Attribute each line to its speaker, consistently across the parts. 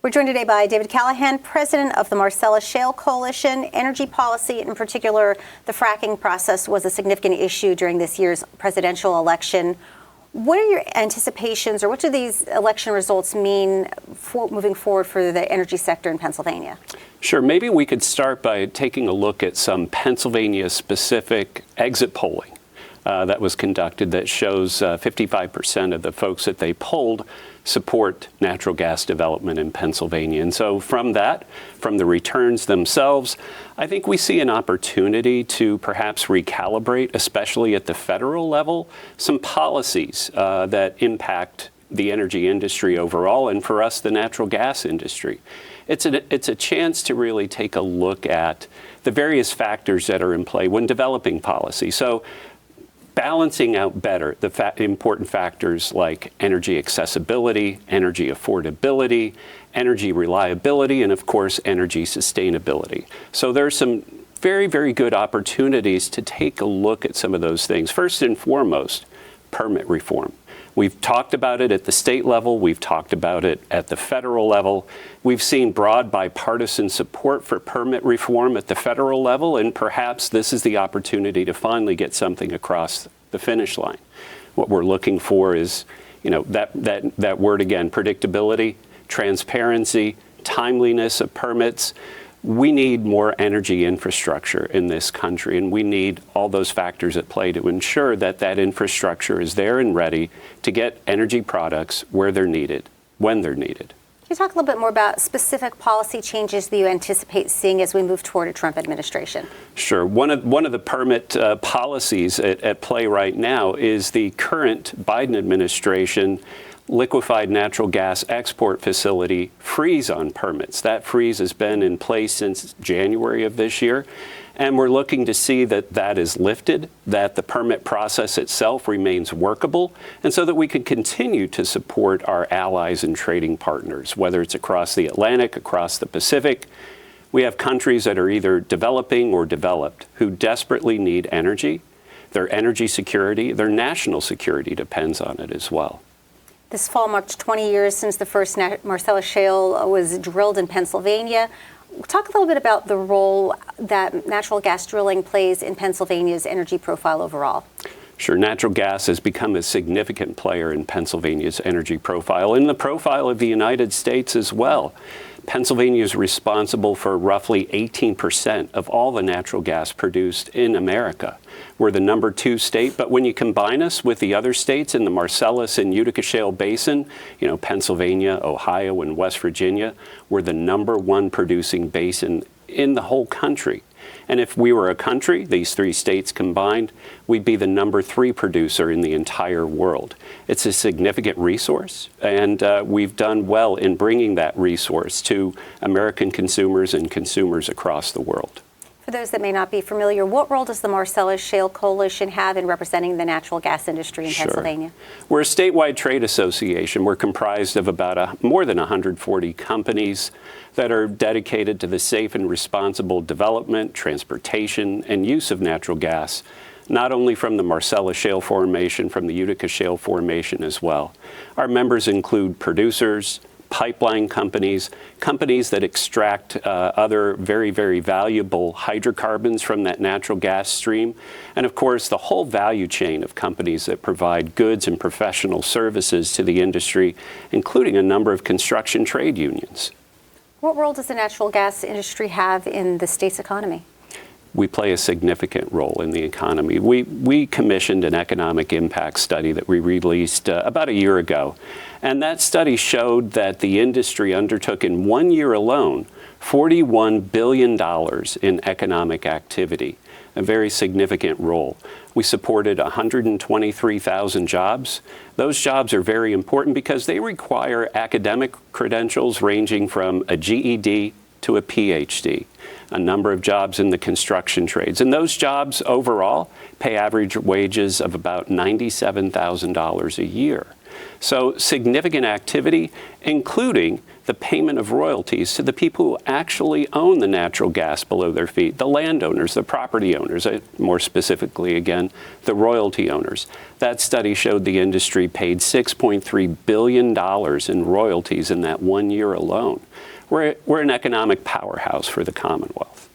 Speaker 1: We're joined today by David Callahan, president of the Marcellus Shale Coalition. Energy policy, in particular, the fracking process was a significant issue during this year's presidential election. What are your anticipations, or what do these election results mean for moving forward for the energy sector in Pennsylvania?
Speaker 2: Sure. Maybe we could start by taking a look at some Pennsylvania-specific exit polling that was conducted that shows 55% of the folks that they polled support natural gas development in Pennsylvania. And so from that, from the returns themselves, I think we see an opportunity to perhaps recalibrate, especially at the federal level, some policies that impact the energy industry overall, and for us, the natural gas industry. It's a chance to really take a look at the various factors that are in play when developing policy. So balancing out better the important factors like energy accessibility, energy affordability, energy reliability, and of course, energy sustainability. So there's some very, very good opportunities to take a look at some of those things. First and foremost, permit reform. We've talked about it at the state level. We've talked about it at the federal level. We've seen broad bipartisan support for permit reform at the federal level, and perhaps this is the opportunity to finally get something across the finish line. What we're looking for is, that word again, predictability, transparency, timeliness of permits. We need more energy infrastructure in this country, and we need all those factors at play to ensure that that infrastructure is there and ready to get energy products where they're needed, when they're needed.
Speaker 1: Can you talk a little bit more about specific policy changes that you anticipate seeing as we move toward a Trump administration? Sure.
Speaker 2: One of the permit policies at play right now is the current Biden administration liquefied natural gas export facility freeze on permits. That freeze has been in place since January of this year, and we're looking to see that that is lifted, that the permit process itself remains workable, and so that we can continue to support our allies and trading partners, whether it's across the Atlantic, across the Pacific. We have countries that are either developing or developed who desperately need energy. Their energy security, their national security depends on it as well.
Speaker 1: This fall marked 20 years since the first Marcellus Shale was drilled in Pennsylvania. Talk a little bit about the role that natural gas drilling plays in Pennsylvania's energy profile overall.
Speaker 2: Sure. Natural gas has become a significant player in Pennsylvania's energy profile, and the profile of the United States as well. Pennsylvania is responsible for roughly 18% of all the natural gas produced in America. We're the #2 state, but when you combine us with the other states in the Marcellus and Utica Shale Basin, Pennsylvania, Ohio, and West Virginia, we're the #1 producing basin in the whole country. And if we were a country, these three states combined, we'd be the #3 producer in the entire world. It's a significant resource, and we've done well in bringing that resource to American consumers and consumers across the world.
Speaker 1: For those that may not be familiar, what role does the Marcellus Shale Coalition have in representing the natural gas industry in Pennsylvania?
Speaker 2: We're a statewide trade association. We're comprised of about more than 140 companies that are dedicated to the safe and responsible development, transportation, and use of natural gas, not only from the Marcellus Shale Formation, from the Utica Shale Formation as well. Our members include producers, pipeline companies, companies that extract other very, very valuable hydrocarbons from that natural gas stream, and of course the whole value chain of companies that provide goods and professional services to the industry, including a number of construction trade unions.
Speaker 1: What role does the natural gas industry have in the state's economy?
Speaker 2: We play a significant role in the economy. We commissioned an economic impact study that we released about a year ago. And that study showed that the industry undertook in 1 year alone $41 billion in economic activity, a very significant role. We supported 123,000 jobs. Those jobs are very important because they require academic credentials ranging from a GED to a PhD, a number of jobs in the construction trades. And those jobs overall pay average wages of about $97,000 a year. So significant activity, including the payment of royalties to the people who actually own the natural gas below their feet, the landowners, the property owners, more specifically, again, the royalty owners. That study showed the industry paid $6.3 billion in royalties in that 1 year alone. We're an economic powerhouse for the Commonwealth.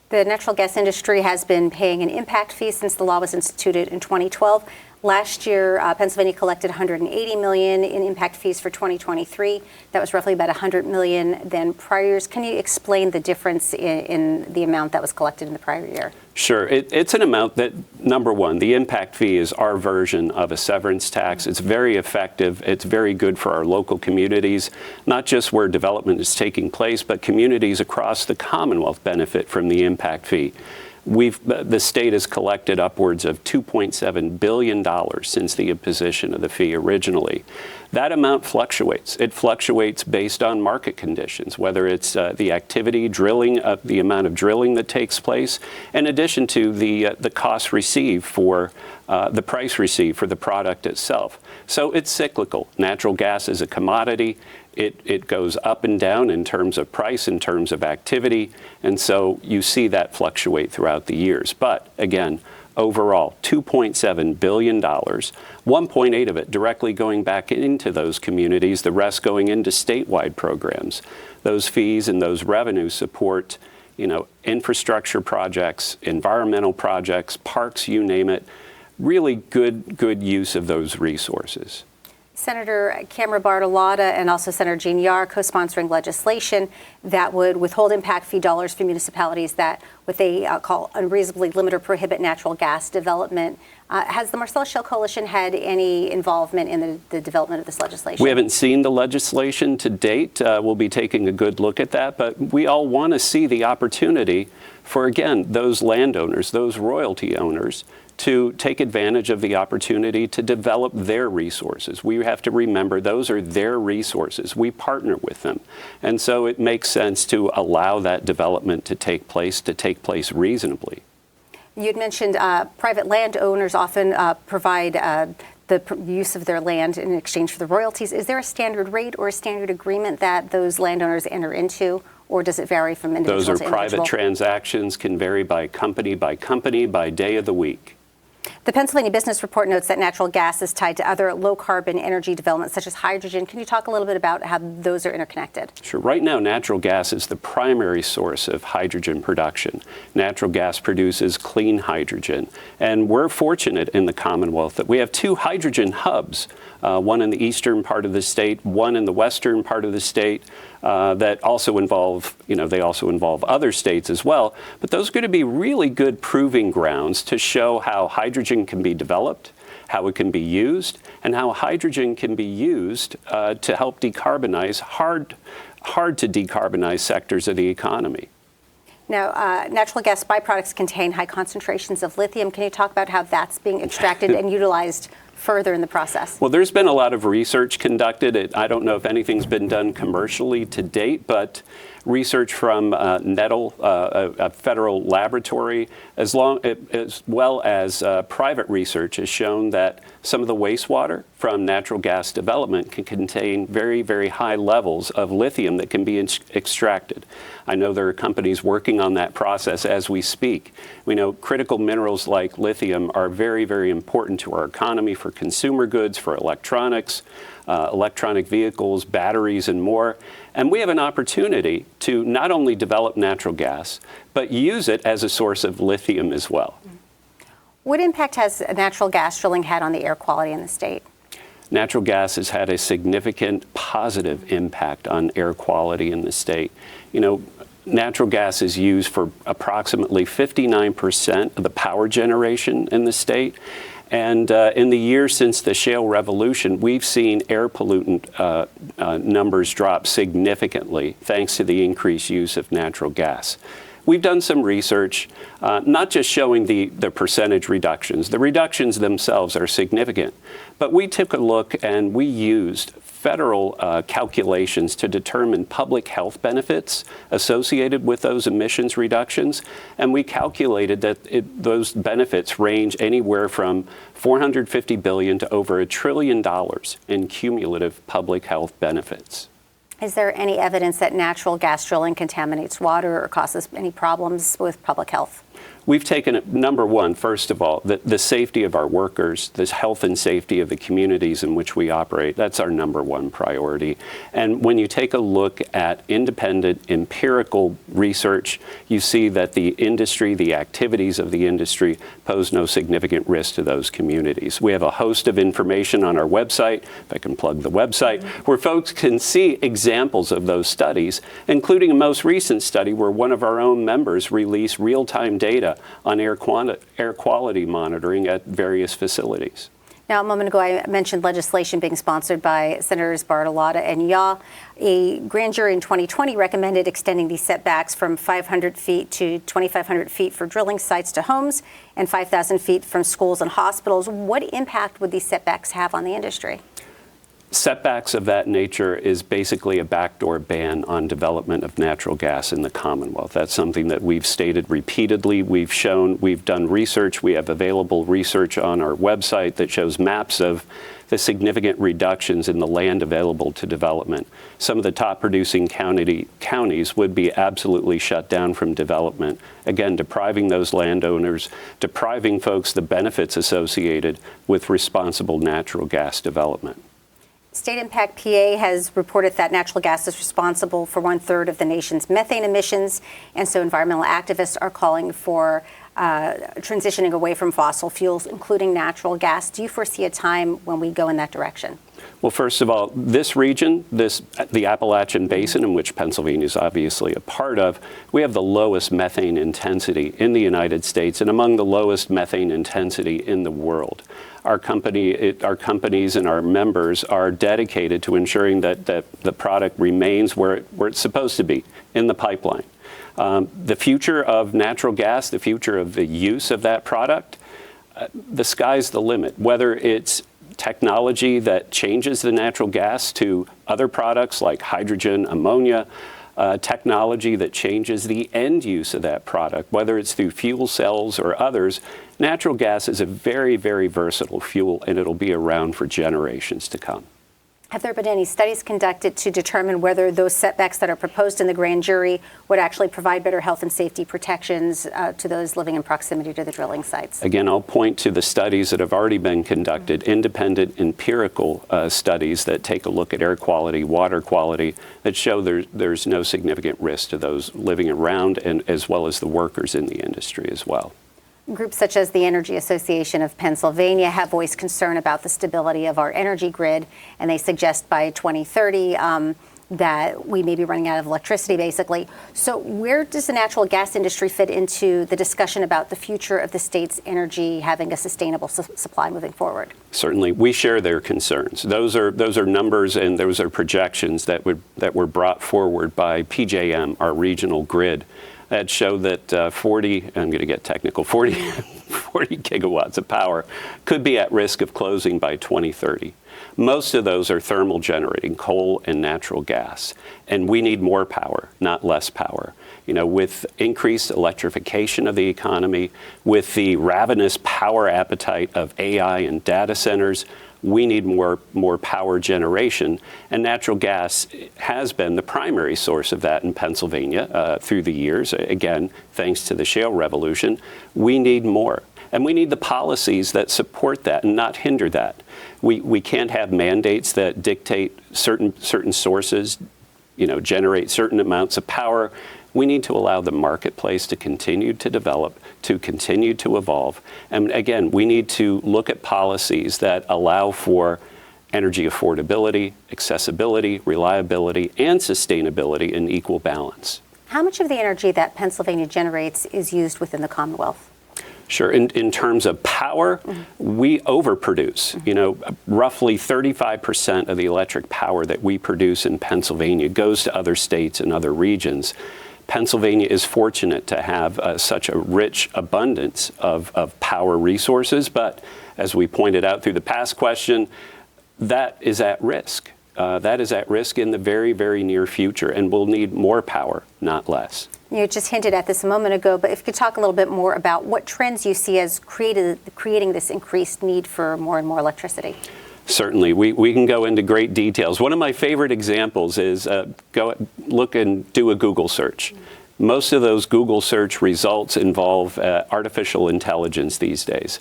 Speaker 1: The natural gas industry has been paying an impact fee since the law was instituted in 2012. Last year, Pennsylvania collected $180 million in impact fees for 2023. That was roughly about $100 million than prior years. Can you explain the difference in the amount that was collected in the prior year?
Speaker 2: Sure. It's an amount that, number one, the impact fee is our version of a severance tax. It's very effective. It's very good for our local communities, not just where development is taking place, but communities across the Commonwealth benefit from the impact fee. The state has collected upwards of $2.7 billion since the imposition of the fee originally. That amount fluctuates. It fluctuates based on market conditions, whether it's the activity, drilling, the amount of drilling that takes place, in addition to the cost received for the price received for the product itself. So it's cyclical. Natural gas is a commodity. It goes up and down in terms of price, in terms of activity, and so you see that fluctuate throughout the years. But again, overall, $2.7 billion, 1.8 of it directly going back into those communities, the rest going into statewide programs. Those fees and those revenues support, infrastructure projects, environmental projects, parks, you name it. Really good use of those resources.
Speaker 1: Senator Camera Bartolotta and also Senator Jean Yar co-sponsoring legislation that would withhold impact fee dollars from municipalities that what they call unreasonably limit or prohibit natural gas development. Has the Marcellus Shale Coalition had any involvement in the development of this legislation?
Speaker 2: We haven't seen the legislation to date. We'll be taking a good look at that, but we all want to see the opportunity for, again, those landowners, those royalty owners, to take advantage of the opportunity to develop their resources. We have to remember those are their resources. We partner with them. And so it makes sense to allow that development to take place reasonably.
Speaker 1: You'd mentioned private landowners often provide the use of their land in exchange for the royalties. Is there a standard rate or a standard agreement that those landowners enter into? Or does it vary from individual to individual?
Speaker 2: Those are private transactions, can vary by company, by day of the week.
Speaker 1: The Pennsylvania Business Report notes that natural gas is tied to other low-carbon energy developments, such as hydrogen. Can you talk a little bit about how those are interconnected?
Speaker 2: Sure. Right now, natural gas is the primary source of hydrogen production. Natural gas produces clean hydrogen. And we're fortunate in the Commonwealth that we have two hydrogen hubs, one in the eastern part of the state, one in the western part of the state, that also involve, they also involve other states as well. But those are going to be really good proving grounds to show how hydrogen can be developed, how it can be used, and how hydrogen can be used to help decarbonize hard to decarbonize sectors of the economy.
Speaker 1: Now, natural gas byproducts contain high concentrations of lithium. Can you talk about how that's being extracted and utilized further in the process? Well,
Speaker 2: there's been a lot of research conducted. I don't know if anything's been done commercially to date, but research from Nettle, a federal laboratory, as well as private research has shown that some of the wastewater from natural gas development can contain very, very high levels of lithium that can be extracted. I know there are companies working on that process as we speak. We know critical minerals like lithium are very, very important to our economy, for consumer goods, for electronics, electronic vehicles, batteries, and more. And we have an opportunity to not only develop natural gas, but use it as a source of lithium as well.
Speaker 1: What impact has natural gas drilling had on the air quality in the state?
Speaker 2: Natural gas has had a significant positive impact on air quality in the state. Natural gas is used for approximately 59% of the power generation in the state. And in the years since the shale revolution, we've seen air pollutant numbers drop significantly thanks to the increased use of natural gas. we've done some research, not just showing the percentage reductions. The reductions themselves are significant, but we took a look and we used federal calculations to determine public health benefits associated with those emissions reductions. And we calculated that those benefits range anywhere from $450 billion to over $1 trillion in cumulative public health benefits.
Speaker 1: Is there any evidence that natural gas drilling contaminates water or causes any problems with public health?
Speaker 2: We've taken it, number one, first of all, the safety of our workers, the health and safety of the communities in which we operate. That's our number one priority. And when you take a look at independent empirical research, you see that the industry, the activities of the industry pose no significant risk to those communities. We have a host of information on our website, if I can plug the website, where folks can see examples of those studies, including a most recent study where one of our own members released real-time data on air quality monitoring at various facilities.
Speaker 1: Now, a moment ago, I mentioned legislation being sponsored by Senators Bartolotta and Yaw. A grand jury in 2020 recommended extending these setbacks from 500 feet to 2,500 feet for drilling sites to homes and 5,000 feet from schools and hospitals. What impact would these setbacks have on the industry?
Speaker 2: Setbacks of that nature is basically a backdoor ban on development of natural gas in the Commonwealth. That's something that we've stated repeatedly. We've shown, we've done research. We have available research on our website that shows maps of the significant reductions in the land available to development. Some of the top producing counties would be absolutely shut down from development. Again, depriving those landowners, depriving folks the benefits associated with responsible natural gas development.
Speaker 1: State Impact PA has reported that natural gas is responsible for 1/3 of the nation's methane emissions, and so environmental activists are calling for transitioning away from fossil fuels, including natural gas. Do you foresee a time when we go in that direction?
Speaker 2: Well, first of all, this region, the Appalachian Basin, in which Pennsylvania is obviously a part of, we have the lowest methane intensity in the United States and among the lowest methane intensity in the world. Our companies and our members are dedicated to ensuring that the product remains where it's supposed to be, in the pipeline. The future of natural gas, the future of the use of that product, the sky's the limit. Whether it's technology that changes the natural gas to other products like hydrogen, ammonia, technology that changes the end use of that product, whether it's through fuel cells or others, natural gas is a very, very versatile fuel, and it'll be around for generations to come.
Speaker 1: Have there been any studies conducted to determine whether those setbacks that are proposed in the grand jury would actually provide better health and safety protections to those living in proximity to the drilling sites?
Speaker 2: Again, I'll point to the studies that have already been conducted, independent empirical studies that take a look at air quality, water quality, that show there's no significant risk to those living around, and as well as the workers in the industry as well.
Speaker 1: Groups such as the Energy Association of Pennsylvania have voiced concern about the stability of our energy grid, and they suggest by 2030 that we may be running out of electricity, basically. So where does the natural gas industry fit into the discussion about the future of the state's energy having a sustainable supply moving forward?
Speaker 2: Certainly, we share their concerns. Those are numbers and those are projections that were brought forward by PJM, our regional grid, that show that 40 gigawatts of power could be at risk of closing by 2030. Most of those are thermal generating, coal and natural gas. And we need more power, not less power. You know, with increased electrification of the economy, with the ravenous power appetite of AI and data centers, we need more power generation, and natural gas has been the primary source of that in Pennsylvania through the years. Again, thanks to the shale revolution, we need more. And we need the policies that support that and not hinder that. We can't have mandates that dictate certain sources, generate certain amounts of power. We need to allow the marketplace to continue to develop, to continue to evolve. And again, we need to look at policies that allow for energy affordability, accessibility, reliability, and sustainability in equal balance.
Speaker 1: How much of the energy that Pennsylvania generates is used within the Commonwealth?
Speaker 2: Sure. In terms of power, we overproduce. Roughly 35% of the electric power that we produce in Pennsylvania goes to other states and other regions. Pennsylvania is fortunate to have such a rich abundance of power resources, but as we pointed out through the past question, that is at risk. That is at risk in the very, very near future, and we'll need more power, not less.
Speaker 1: You just hinted at this a moment ago, but if you could talk a little bit more about what trends you see as creating this increased need for more and more electricity.
Speaker 2: Certainly. We can go into great details. One of my favorite examples is go look and do a Google search. Most of those Google search results involve artificial intelligence these days.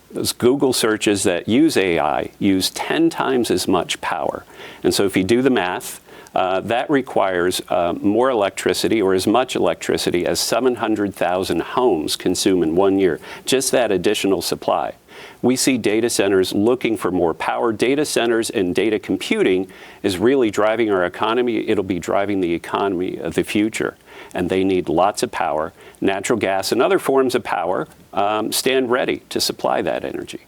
Speaker 2: Those Google searches that use AI use 10 times as much power. And so if you do the math, that requires more electricity, or as much electricity as 700,000 homes consume in 1 year, just that additional supply. We see data centers looking for more power. Data centers and data computing is really driving our economy. It'll be driving the economy of the future. And they need lots of power. Natural gas and other forms of power stand ready to supply that energy.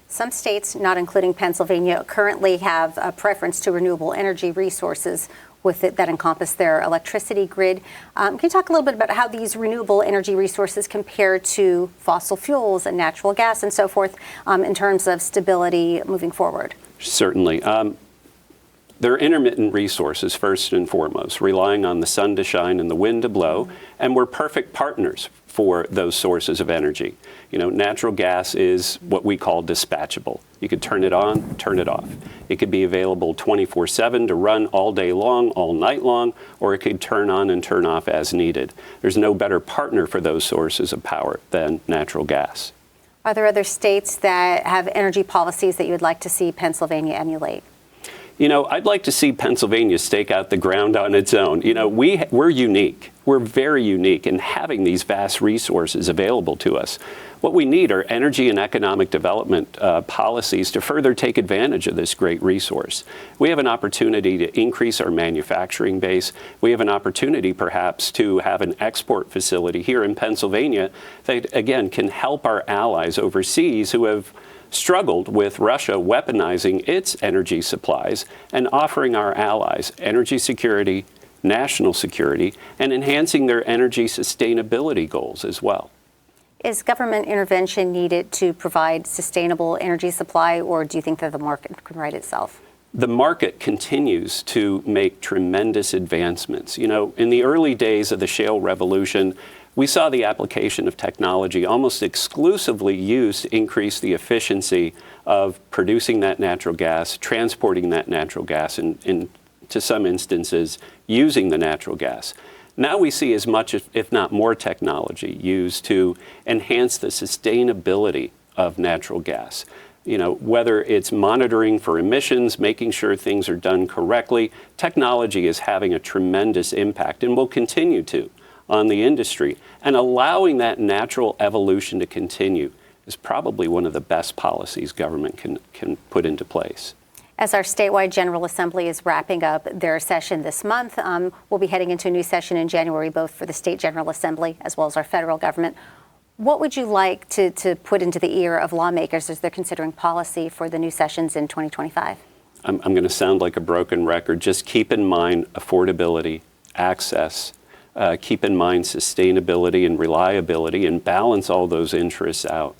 Speaker 1: Some states, not including Pennsylvania, currently have a preference to renewable energy resources that encompass their electricity grid. Can you talk a little bit about how these renewable energy resources compare to fossil fuels and natural gas and so forth in terms of stability moving forward?
Speaker 2: Certainly. They're intermittent resources, first and foremost, relying on the sun to shine and the wind to blow, and we're perfect partners for those sources of energy. You know, natural gas is what we call dispatchable. You could turn it on, turn it off. It could be available 24/7 to run all day long, all night long, or it could turn on and turn off as needed. There's no better partner for those sources of power than natural gas.
Speaker 1: Are there other states that have energy policies that you would like to see Pennsylvania emulate?
Speaker 2: You know, I'd like to see Pennsylvania stake out the ground on its own. You know, we're unique. We're very unique in having these vast resources available to us. What we need are energy and economic development policies to further take advantage of this great resource. We have an opportunity to increase our manufacturing base. We have an opportunity, perhaps, to have an export facility here in Pennsylvania that, again, can help our allies overseas who have struggled with Russia weaponizing its energy supplies and offering our allies energy security, national security, and enhancing their energy sustainability goals as well.
Speaker 1: Is government intervention needed to provide sustainable energy supply, or do you think that the market can right itself?
Speaker 2: The market continues to make tremendous advancements. You know, in the early days of the shale revolution, we saw the application of technology almost exclusively used to increase the efficiency of producing that natural gas, transporting that natural gas, and to some instances, using the natural gas. Now we see as much, if not more, technology used to enhance the sustainability of natural gas. You know, whether it's monitoring for emissions, making sure things are done correctly, technology is having a tremendous impact and will continue to on the industry. And allowing that natural evolution to continue is probably one of the best policies government can put into place.
Speaker 1: As our statewide General Assembly is wrapping up their session this month, we'll be heading into a new session in January, both for the state General Assembly as well as our federal government. What would you like to put into the ear of lawmakers as they're considering policy for the new sessions in 2025?
Speaker 2: I'm going to sound like a broken record. Just keep in mind affordability, access, keep in mind sustainability and reliability, and balance all those interests out.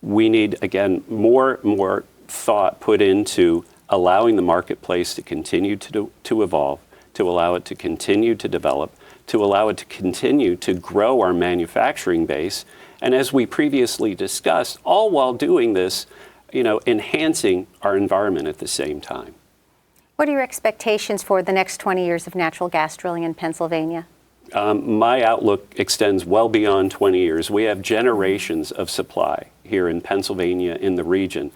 Speaker 2: We need, again, more thought put into allowing the marketplace to continue to evolve, to allow it to continue to develop, to allow it to continue to grow our manufacturing base. And as we previously discussed, all while doing this, you know, enhancing our environment at the same time.
Speaker 1: What are your expectations for the next 20 years of natural gas drilling in Pennsylvania?
Speaker 2: My outlook extends well beyond 20 years. We have generations of supply here in Pennsylvania, in the region.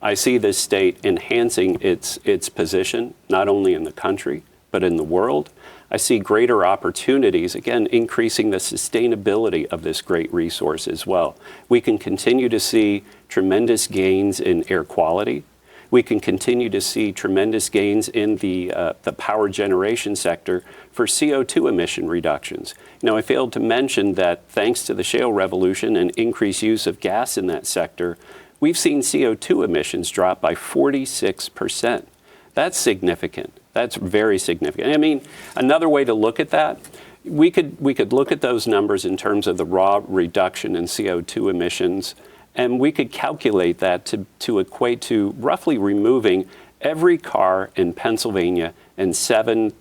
Speaker 2: I see this state enhancing its position, not only in the country, but in the world. I see greater opportunities, again, increasing the sustainability of this great resource as well. We can continue to see tremendous gains in air quality. We can continue to see tremendous gains in the power generation sector for CO2 emission reductions. Now, I failed to mention that thanks to the shale revolution and increased use of gas in that sector, we've seen CO2 emissions drop by 46%. That's significant. That's very significant. I mean, another way to look at that, We could look at those numbers in terms of the raw reduction in CO2 emissions, and we could calculate that to equate to roughly removing every car in Pennsylvania and 7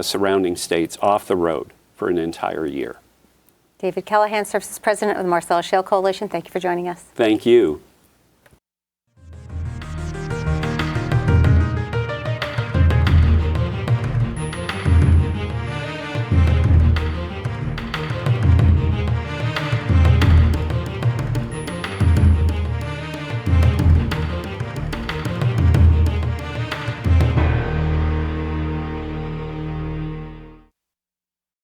Speaker 2: surrounding states off the road for an entire year.
Speaker 1: David Callahan serves as president of the Marcellus Shale Coalition. Thank you for joining us.
Speaker 2: Thank you.